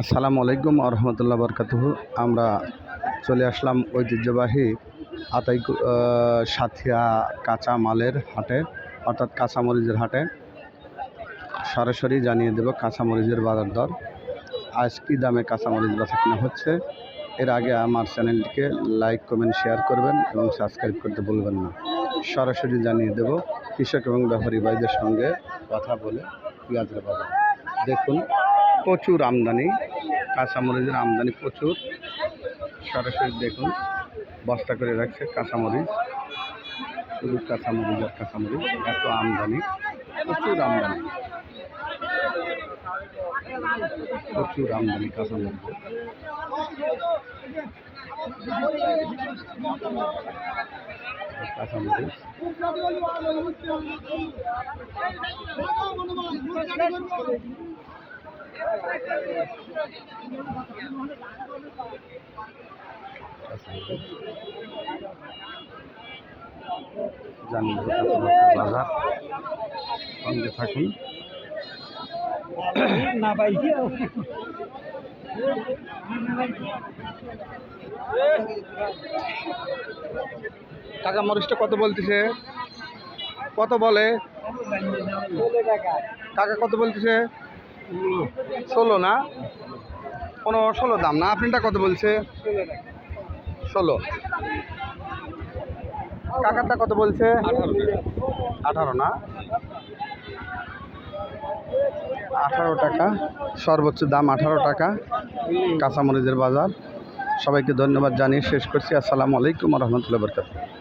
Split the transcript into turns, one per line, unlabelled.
আসসালামু আলাইকুম ওয়া রাহমাতুল্লাহি ওয়া বারাকাতুহু। আমরা চলে আসলাম ঐতিহ্যবাহী সাথিয়া কাঁচা মালের হাটে, অর্থাৎ কাঁচামরিচের হাটে। সরাসরি জানিয়ে দেব কাঁচামরিচের বাজার দর, আজ কী দামে কাঁচামরিচ বেচা কেনা হচ্ছে। এর আগে আমার চ্যানেলটিকে লাইক, কমেন্ট, শেয়ার করবেন এবং সাবস্ক্রাইব করতে ভুলবেন না। সরাসরি জানিয়ে দেব কৃষক এবং ব্যাপারী ভাইদের সঙ্গে কথা বলে পেঁয়াজের বাজার। দেখুন, প্রচুর আমদানি, কাঁচামরিচের আমদানি প্রচুর। সরাসরি দেখুন, বস্তা করে রাখছে কাঁচামরিচ, শুধু কাঁচামরিচ আর কাঁচামরিচ, এত আমদানি, প্রচুর আমদানি, প্রচুর আমদানি কাঁচামরিচ। কাঁচামরিচ জানিয়ে বাজার, সঙ্গে থাকুন। কাঁচা মরিচটা কত বলতেছে? কত বলে কাকা? কত বলতেছে? 16 না, 15-16 দাম না? আপনারটা কত বলছে? 16। কাকারটা কত বলছে? 18 না, 18 টাকা সর্বোচ্চ দাম, 18 টাকা কাঁচামরিচের বাজার। সবাইকে ধন্যবাদ জানিয়ে শেষ করছি। আসসালামু আলাইকুম ওয়া রাহমাতুল্লাহি ওয়া বারাকাতুহু।